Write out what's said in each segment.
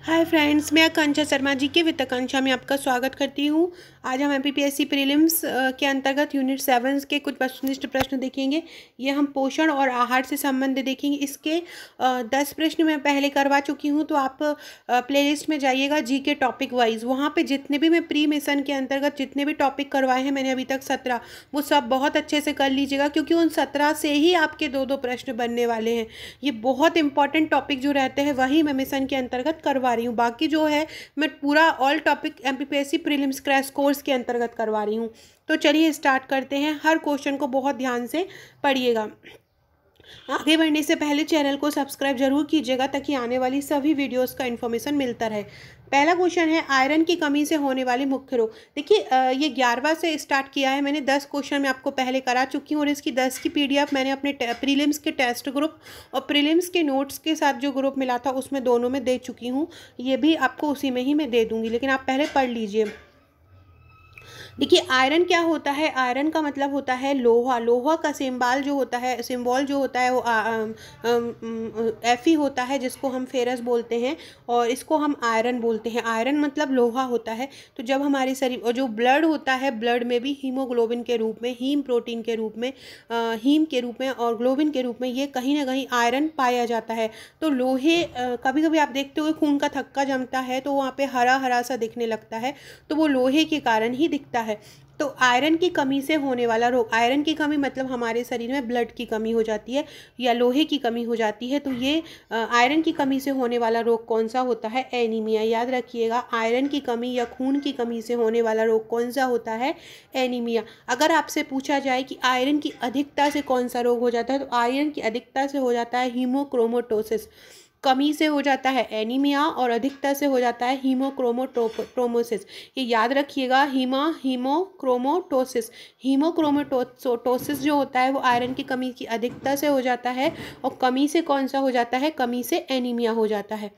Hi friends, मैं आकांक्षा शर्मा जी के वित्त आकांक्षा में आपका स्वागत करती हूँ। आज हम एमपीपीएससी प्रीलिम्स के अंतर्गत यूनिट 7 के कुछ वस्तुनिष्ठ प्रश्न देखेंगे। ये हम पोषण और आहार से संबंधित देखेंगे। इसके 10 प्रश्न मैं पहले करवा चुकी हूँ, तो आप प्लेलिस्ट में जाइएगा जी के टॉपिक वाइज। वहाँ पे जितने भी मैं प्री मिशन के अंतर्गत जितने भी टॉपिक करवाए हैं मैंने अभी तक 17, वो सब बहुत अच्छे से कर लीजिएगा, क्योंकि उन 17 से ही आपके दो दो प्रश्न बनने वाले हैं। ये बहुत इंपॉर्टेंट टॉपिक जो रहते हैं वही मैं मिशन के अंतर्गत करवा रही हूँ। बाकी जो है मैं पूरा all topic MPPSC prelims crash course के अंतर्गत करवा रही हूँ। तो चलिए स्टार्ट करते हैं। हर क्वेश्चन को बहुत ध्यान से पढ़िएगा। आगे बढ़ने से पहले चैनल को सब्सक्राइब जरूर कीजिएगा, ताकि आने वाली सभी वीडियोस का इन्फॉर्मेशन मिलता रहे। पहला क्वेश्चन है आयरन की कमी से होने वाली मुख्य रोग। देखिए, ये 11वां से स्टार्ट किया है मैंने। 10 क्वेश्चन मैं आपको पहले करा चुकी हूँ, और इसकी 10 की पीडीएफ मैंने अपने प्रीलिम्स के टेस्ट ग्रुप और प्रीलिम्स के नोट्स के साथ जो ग्रुप मिला था उसमें दोनों में दे चुकी हूँ। ये भी आपको उसी में ही मैं दे दूँगी, लेकिन आप पहले पढ़ लीजिए। देखिए, आयरन क्या होता है। आयरन का मतलब होता है लोहा। लोहा का सिंबल जो होता है वो Fe होता है, जिसको हम फेरस बोलते हैं, और इसको हम आयरन बोलते हैं। आयरन मतलब लोहा होता है। तो जब हमारे शरीर और जो ब्लड होता है, ब्लड में भी हीमोग्लोबिन के रूप में, हीम प्रोटीन के रूप में, हीम के रूप में और ग्लोबिन के रूप में ये कहीं ना कहीं आयरन पाया जाता है। तो लोहे, कभी कभी आप देखते हो खून का थक्का जमता है तो वहाँ पे हरा हरा सा दिखने लगता है, तो वो लोहे के कारण ही दिखता है। तो आयरन की कमी से होने वाला रोग, आयरन की कमी मतलब हमारे शरीर में ब्लड की कमी हो जाती है या लोहे की कमी हो जाती है। तो ये आयरन की कमी से होने वाला रोग कौन सा होता है? एनीमिया। याद रखिएगा, आयरन की कमी या खून की कमी से होने वाला रोग कौन सा होता है? एनीमिया। अगर आपसे पूछा जाए कि आयरन की अधिकता से कौन सा रोग हो जाता है, तो आयरन की अधिकता से हो जाता है हीमोक्रोमोटोसिस। कमी से हो जाता है एनीमिया और अधिकता से हो जाता है हीमोक्रोमोटोसिस। ये याद रखिएगा, हीमोक्रोमोटोसिस। हीमोक्रोमोटोसिस जो होता है वो आयरन की कमी की अधिकता से हो जाता है, और कमी से कौन सा हो जाता है? कमी से एनीमिया हो जाता है।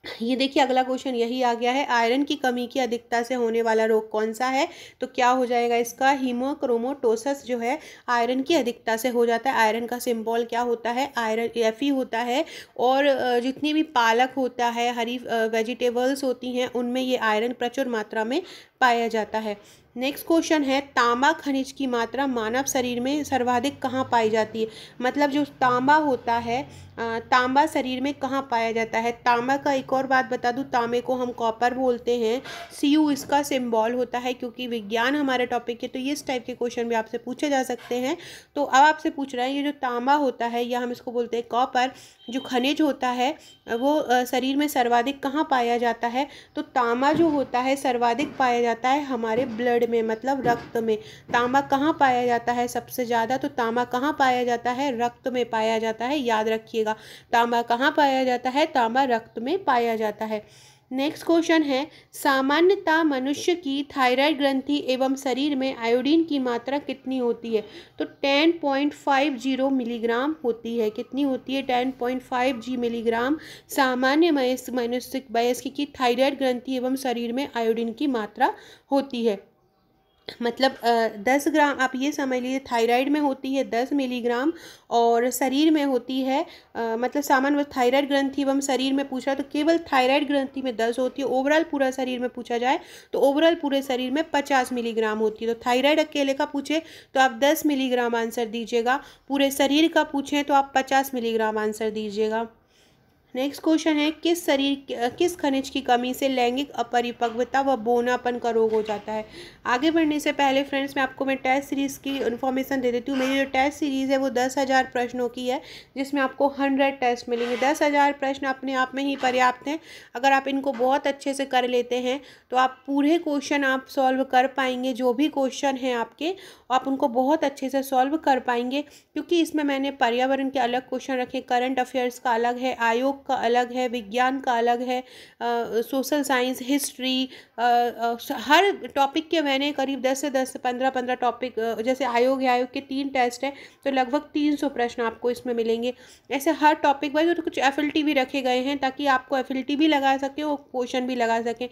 ये देखिए, अगला क्वेश्चन यही आ गया है, आयरन की कमी की अधिकता से होने वाला रोग कौन सा है? तो क्या हो जाएगा इसका? हीमोक्रोमोटोसिस जो है आयरन की अधिकता से हो जाता है। आयरन का सिंबल क्या होता है? आयरन Fe होता है। और जितनी भी पालक होता है, हरी वेजिटेबल्स होती हैं, उनमें ये आयरन प्रचुर मात्रा में पाया जाता है। नेक्स्ट क्वेश्चन है, तांबा खनिज की मात्रा मानव शरीर में सर्वाधिक कहाँ पाई जाती है? मतलब जो तांबा होता है, तांबा शरीर में कहाँ पाया जाता है? तांबा का एक और बात बता दूं, तांबे को हम कॉपर बोलते हैं। Cu इसका सिंबल होता है। क्योंकि विज्ञान हमारा टॉपिक है, तो ये इस टाइप के क्वेश्चन भी आपसे पूछे जा सकते हैं। तो अब आपसे पूछ रहे हैं, ये जो तांबा होता है या हम इसको बोलते हैं कॉपर, जो खनिज होता है वो शरीर में सर्वाधिक कहाँ पाया जाता है? तो तांबा जो होता है सर्वाधिक पाया जाता है हमारे ब्लड में, मतलब रक्त में। तांबा कहाँ पाया जाता है सबसे ज़्यादा? तो तांबा कहाँ पाया जाता है? रक्त में पाया जाता है। याद रखिएगा, तांबा कहाँ पाया जाता है? तांबा रक्त में पाया जाता है। नेक्स्ट क्वेश्चन है, सामान्यतः मनुष्य की थायराइड ग्रंथि एवं शरीर में आयोडीन की मात्रा कितनी होती है? तो 10.50 मिलीग्राम होती है। कितनी होती है? 10.50 मिलीग्राम सामान्य मनुष्य वयस्क की थायराइड ग्रंथि एवं शरीर में आयोडीन की मात्रा होती है। मतलब 10 ग्राम, आप ये समझ लीजिए, थायराइड में होती है 10 मिलीग्राम और शरीर में होती है मतलब सामान्य थायराइड ग्रंथि एवं शरीर में पूछा तो केवल थायराइड ग्रंथि में 10 होती है। ओवरऑल पूरा शरीर में पूछा जाए तो ओवरऑल पूरे शरीर में 50 मिलीग्राम होती है। तो थायराइड अकेले का पूछे तो आप 10 मिलीग्राम आंसर दीजिएगा, पूरे शरीर का पूछें तो आप 50 मिलीग्राम आंसर दीजिएगा। नेक्स्ट क्वेश्चन है, किस खनिज की कमी से लैंगिक अपरिपक्वता व बौनापन का रोग हो जाता है? आगे बढ़ने से पहले फ्रेंड्स, मैं टेस्ट सीरीज़ की इन्फॉर्मेशन दे देती हूँ। मेरी जो टेस्ट सीरीज़ है वो 10,000 प्रश्नों की है, जिसमें आपको 100 टेस्ट मिलेंगे। 10,000 प्रश्न अपने आप में ही पर्याप्त हैं। अगर आप इनको बहुत अच्छे से कर लेते हैं तो आप पूरे क्वेश्चन आप सॉल्व कर पाएंगे। जो भी क्वेश्चन हैं आपके, आप उनको बहुत अच्छे से सॉल्व कर पाएंगे, क्योंकि इसमें मैंने पर्यावरण के अलग क्वेश्चन रखे, करंट अफेयर्स का अलग है, आयोग का अलग है, विज्ञान का अलग है, सोशल साइंस, हिस्ट्री, हर टॉपिक के मैंने करीब 10 से 15 टॉपिक, जैसे आयोग है, आयोग के 3 टेस्ट हैं तो लगभग 300 प्रश्न आपको इसमें मिलेंगे। ऐसे हर टॉपिक वाइज। तो कुछ एफएलटी भी रखे गए हैं ताकि आपको एफएलटी भी लगा सके और क्वेश्चन भी लगा सकें।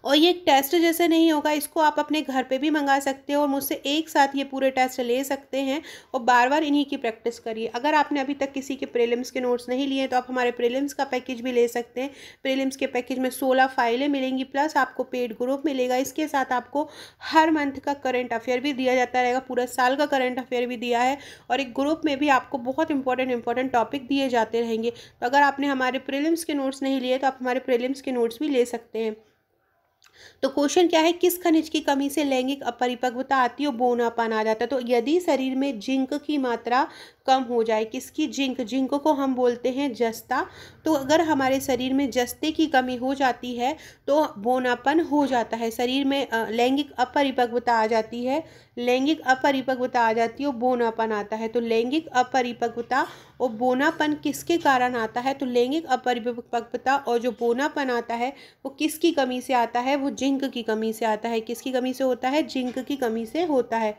और ये एक टेस्ट जैसे नहीं होगा, इसको आप अपने घर पे भी मंगा सकते हो और मुझसे एक साथ ये पूरे टेस्ट ले सकते हैं और बार बार इन्हीं की प्रैक्टिस करिए। अगर आपने अभी तक किसी के प्रीलिम्स के नोट्स नहीं लिए तो आप हमारे प्रीलिम्स का पैकेज भी ले सकते हैं। प्रीलिम्स के पैकेज में 16 फाइलें मिलेंगी, प्लस आपको पेड ग्रुप मिलेगा। इसके साथ आपको हर मंथ का करंट अफेयर भी दिया जाता रहेगा, पूरा साल का करंट अफेयर भी दिया है, और एक ग्रुप में भी आपको बहुत इंपॉर्टेंट टॉपिक दिए जाते रहेंगे। तो अगर आपने हमारे प्रीलिम्स के नोट्स नहीं लिए तो आप हमारे प्रीलिम्स के नोट्स भी ले सकते हैं। तो क्वेश्चन क्या है, किस खनिज की कमी से लैंगिक अपरिपक्वता आती है और बौनापन आ जाता है। तो यदि शरीर में जिंक की मात्रा कम हो जाए, किसकी, जिंक को हम बोलते हैं जस्ता। तो अगर हमारे शरीर में जस्ते की कमी हो जाती है तो बौनापन हो जाता है, शरीर में लैंगिक अपरिपक्वता आ जाती है, लैंगिक अपरिपक्वता आ जाती है और बौनापन आता है। तो लैंगिक अपरिपक्वता और बौनापन किसके कारण आता है, तो लैंगिक अपरिपक्वता और जो बौनापन आता है वो किसकी कमी से आता है, वो जिंक की कमी से आता है। किसकी कमी से होता है, जिंक की कमी से होता है।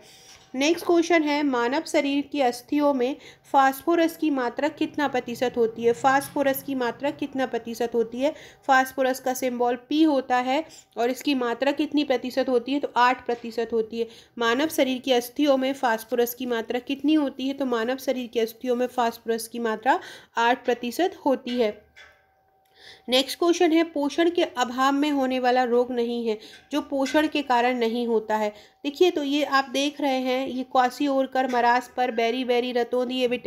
नेक्स्ट क्वेश्चन है, मानव शरीर की अस्थियों में फास्फोरस की मात्रा कितना प्रतिशत होती है। फास्फोरस की मात्रा कितना प्रतिशत होती है। फास्फोरस का सिंबल P होता है और इसकी मात्रा कितनी प्रतिशत होती है, तो 8% होती है। मानव शरीर की अस्थियों में फास्फोरस की मात्रा कितनी होती है, तो मानव शरीर की अस्थियों में फास्फोरस की मात्रा 8% होती है। नेक्स्ट क्वेश्चन है, पोषण के अभाव में होने वाला रोग नहीं है जो पोषण के कारण नहीं होता है। देखिए, तो ये आप देख रहे हैं, ये क्वासिओरकर, मरासपर, बेरी रतौंधी, ये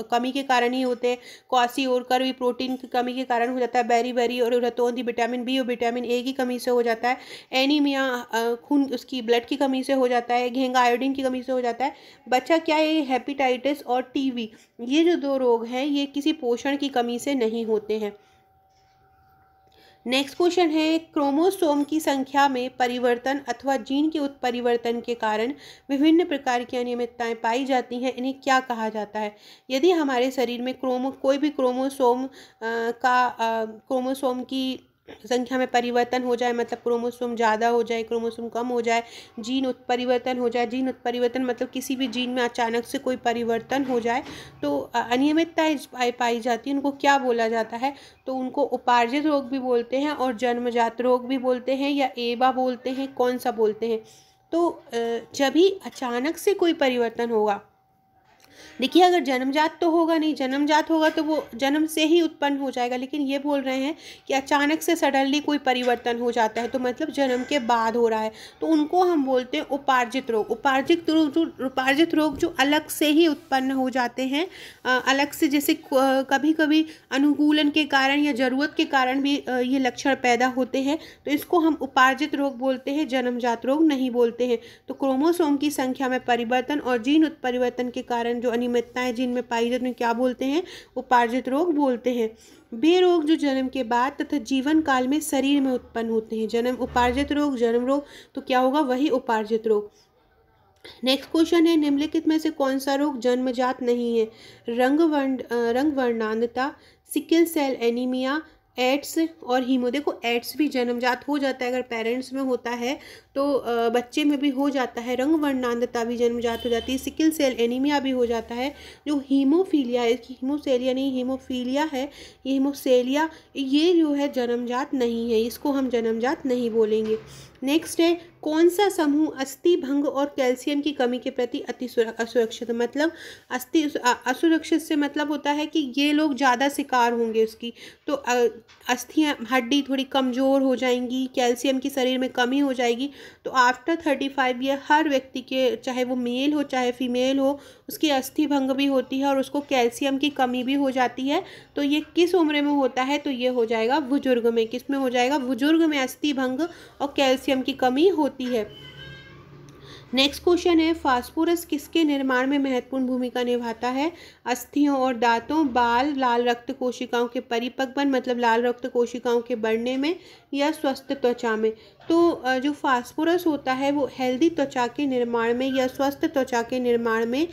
कमी के कारण ही होते हैं। क्वासिओरकर भी प्रोटीन की कमी के कारण हो जाता है, बेरी और रतौंधी विटामिन बी और विटामिन ए की कमी से हो जाता है। एनीमिया खून उसकी ब्लड की कमी से हो जाता है। घेंगा आयोडीन की कमी से हो जाता है। बच्चा क्या है, हेपेटाइटिस और टीबी, ये जो 2 रोग हैं ये किसी पोषण की कमी से नहीं होते हैं। नेक्स्ट क्वेश्चन है, क्रोमोसोम की संख्या में परिवर्तन अथवा जीन के उत्परिवर्तन के कारण विभिन्न प्रकार की अनियमितताएं पाई जाती हैं, इन्हें क्या कहा जाता है। यदि हमारे शरीर में कोई भी क्रोमोसोम की संख्या में परिवर्तन हो जाए, मतलब क्रोमोसोम ज़्यादा हो जाए, क्रोमोसोम कम हो जाए, जीन उत्परिवर्तन हो जाए, जीन उत्परिवर्तन मतलब किसी भी जीन में अचानक से कोई परिवर्तन हो जाए तो अनियमितताएं पाई जाती हैं, उनको क्या बोला जाता है, तो उनको उपार्जित रोग भी बोलते हैं और जन्मजात रोग भी बोलते हैं या एबा बोलते हैं, कौन सा बोलते हैं। तो जब भी अचानक से कोई परिवर्तन होगा, देखिए अगर जन्मजात तो होगा नहीं, जन्मजात होगा तो वो जन्म से ही उत्पन्न हो जाएगा, लेकिन ये बोल रहे हैं कि अचानक से सडनली कोई परिवर्तन हो जाता है तो मतलब जन्म के बाद हो रहा है, तो उनको हम बोलते हैं उपार्जित रोग। उपार्जित रोग जो अलग से ही उत्पन्न हो जाते हैं, अलग से, जैसे कभी कभी अनुकूलन के कारण या ज़रूरत के कारण भी ये लक्षण पैदा होते हैं, तो इसको हम उपार्जित रोग बोलते हैं, जन्मजात रोग नहीं बोलते हैं। तो क्रोमोसोम की संख्या में परिवर्तन और जीन उत्परिवर्तन के कारण जो अनियमितताएं जिनमें पाई जाती हैं क्या बोलते हैं, उपार्जित रोग बोलते हैं। वे रोग जो जन्म के बाद तथा जीवन काल में शरीर में उत्पन्न होते हैं, जन्म उपार्जित रोग, जन्म रोग, तो क्या होगा, वही उपार्जित रोग। नेक्स्ट क्वेश्चन है, निम्नलिखित में से कौन सा रोग जन्मजात नहीं है। रंग वर्णांधता, सिकल सेल एनीमिया, एड्स और हीमो। देखो एड्स भी जन्मजात हो जाता है, अगर पेरेंट्स में होता है तो बच्चे में भी हो जाता है। रंग वर्णांधता भी जन्मजात हो जाती है, सिकल सेल एनीमिया भी हो जाता है। जो हीमोफीलिया है, हीमोसेलिया नहीं, हीमोफीलिया है, ये हीमोसेलिया, ये जो है जन्मजात नहीं है, इसको हम जन्मजात नहीं बोलेंगे। नेक्स्ट है, कौन सा समूह अस्थि भंग और कैल्शियम की कमी के प्रति असुरक्षित, मतलब असुरक्षित से मतलब होता है कि ये लोग ज़्यादा शिकार होंगे उसकी। तो अस्थियाँ, हड्डी थोड़ी कमज़ोर हो जाएंगी, कैल्शियम की शरीर में कमी हो जाएगी। तो आफ्टर 35 ईयर हर व्यक्ति के, चाहे वो मेल हो चाहे फीमेल हो, उसकी अस्थि भंग भी होती है और उसको कैल्शियम की कमी भी हो जाती है। तो ये किस उम्र में होता है, तो ये हो जाएगा बुजुर्ग में। किस में हो जाएगा, बुजुर्ग में अस्थि भंग और कैल्शियम की कमी होती है। नेक्स्ट क्वेश्चन है, फास्फोरस किसके निर्माण में महत्वपूर्ण भूमिका निभाता है। अस्थियों और दांतों, बाल, लाल रक्त कोशिकाओं के परिपक्वन मतलब लाल रक्त कोशिकाओं के बढ़ने में, या स्वस्थ त्वचा में। तो जो फास्फोरस होता है वो हेल्दी त्वचा के निर्माण में या स्वस्थ त्वचा के निर्माण में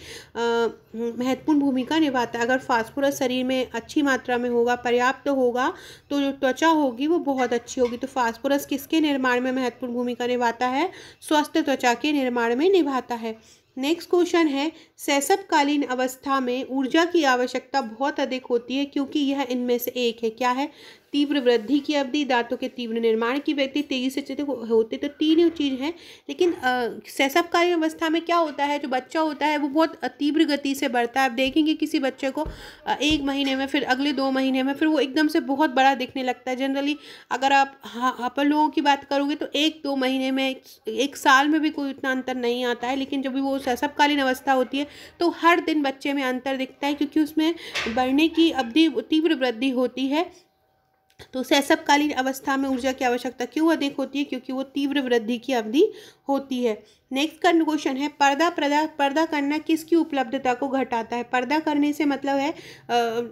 महत्वपूर्ण भूमिका निभाता है। अगर फास्फोरस शरीर में अच्छी मात्रा में होगा, पर्याप्त होगा, तो जो त्वचा होगी वो बहुत अच्छी होगी। तो फास्फोरस किसके निर्माण में महत्वपूर्ण भूमिका निभाता है, स्वस्थ त्वचा के निर्माण में निभाता है। नेक्स्ट क्वेश्चन है, शैशवकालीन अवस्था में ऊर्जा की आवश्यकता बहुत अधिक होती है क्योंकि यह इनमें से एक है। क्या है, तीव्र वृद्धि की अवधि, दांतों के तीव्र निर्माण की व्यक्ति, तेजी से चलते होते, तो तीन ही चीज़ हैं। लेकिन शैशवकालीन अवस्था में क्या होता है, जो बच्चा होता है वो बहुत तीव्र गति से बढ़ता है। आप देखेंगे किसी बच्चे को 1 महीने में, फिर अगले 2 महीने में, फिर वो एकदम से बहुत बड़ा दिखने लगता है। जनरली अगर आप अपन लोगों की बात करोगे तो 1-2 महीने में, 1 साल में भी कोई इतना अंतर नहीं आता है। लेकिन जब भी वो शैशवकालीन अवस्था होती है तो हर दिन बच्चे में अंतर दिखता है, क्योंकि उसमें बढ़ने की अवधि तीव्र वृद्धि होती है। तो शैशवकालीन अवस्था में ऊर्जा की आवश्यकता क्यों अधिक होती है, क्योंकि वो तीव्र वृद्धि की अवधि होती है। नेक्स्ट का क्वेश्चन है, पर्दा करना किसकी उपलब्धता को घटाता है। पर्दा करने से मतलब है,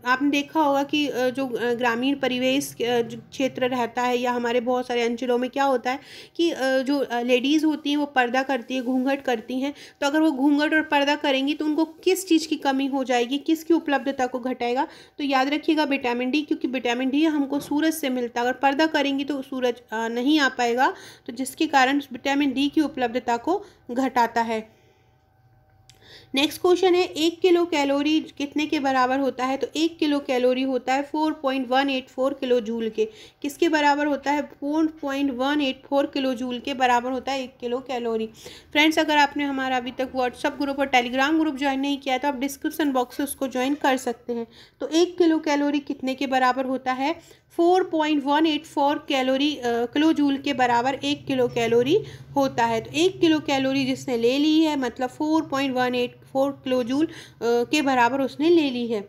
आपने देखा होगा कि जो ग्रामीण परिवेश जो क्षेत्र रहता है या हमारे बहुत सारे अंचलों में क्या होता है कि जो लेडीज़ होती हैं वो पर्दा करती है, घूंघट करती हैं। तो अगर वो घूंघट और पर्दा करेंगी तो उनको किस चीज़ की कमी हो जाएगी, किसकी उपलब्धता को घटाएगा। तो याद रखिएगा विटामिन डी, क्योंकि विटामिन डी हमको सूरज से मिलता है। अगर पर्दा करेंगी तो सूरज नहीं आ पाएगा, तो जिसके कारण विटामिन डी की उपलब्धता को घटाता है। नेक्स्ट क्वेश्चन है, 1 किलो कैलोरी कितने के बराबर होता है। तो 1 किलो कैलोरी होता है 4.184 किलो जूल के। किसके बराबर होता है, 4.184 किलो जूल के बराबर होता है 1 किलो कैलोरी। फ्रेंड्स, अगर आपने हमारा अभी तक व्हाट्सअप ग्रुप और टेलीग्राम ग्रुप ज्वाइन नहीं किया तो आप डिस्क्रिप्शन बॉक्स से उसको ज्वाइन कर सकते हैं। तो 1 किलो कैलोरी कितने के बराबर होता है, 4.184 कैलोरी किलो जूल के बराबर 1 किलो कैलोरी होता है। तो 1 किलो कैलोरी जिसने ले ली है मतलब 4.184 किलो जूल के बराबर उसने ले ली है।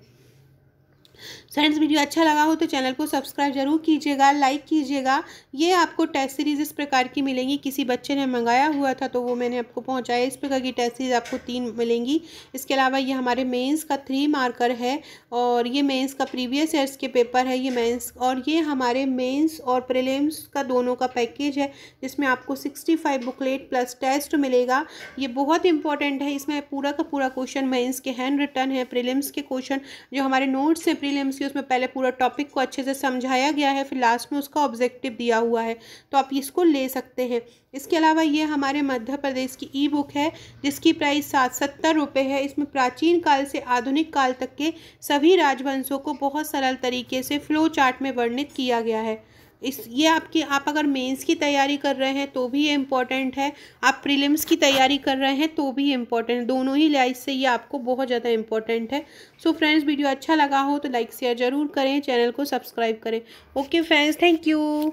फ्रेंड्स, वीडियो अच्छा लगा हो तो चैनल को सब्सक्राइब जरूर कीजिएगा, लाइक कीजिएगा। ये आपको टेस्ट सीरीज़ इस प्रकार की मिलेंगी। किसी बच्चे ने मंगाया हुआ था तो वो मैंने आपको पहुंचाया। इस प्रकार की टेस्ट सीरीज़ आपको 3 मिलेंगी। इसके अलावा ये हमारे मेंस का 3 मार्कर है और ये मेंस का प्रीवियस ईयर्स के पेपर है। ये मेंस और ये हमारे मेंस और प्रीलिम्स का दोनों का पैकेज है, जिसमें आपको 65 बुकलेट प्लस टेस्ट मिलेगा। ये बहुत इंपॉर्टेंट है। इसमें पूरा का पूरा क्वेश्चन मेंस के हैंड रिटन है। प्रीलिम्स के क्वेश्चन जो हमारे नोट्स हैं प्रीलिम्स के, उसमें पहले पूरा टॉपिक को अच्छे से समझाया गया है, फिर लास्ट में उसका ऑब्जेक्टिव दिया हुआ है, तो आप इसको ले सकते हैं। इसके अलावा ये हमारे मध्य प्रदेश की ई बुक है, जिसकी प्राइस 70 रुपये है। इसमें प्राचीन काल से आधुनिक काल तक के सभी राजवंशों को बहुत सरल तरीके से फ्लो चार्ट में वर्णित किया गया है। ये आप अगर मेंस की तैयारी कर रहे हैं तो भी ये इम्पॉर्टेंट है, आप प्रीलिम्स की तैयारी कर रहे हैं तो भी इम्पॉर्टेंट, दोनों ही लाइज से ये आपको बहुत ज़्यादा इम्पॉर्टेंट है। सो फ्रेंड्स, वीडियो अच्छा लगा हो तो लाइक शेयर ज़रूर करें, चैनल को सब्सक्राइब करें। Okay friends, thank you.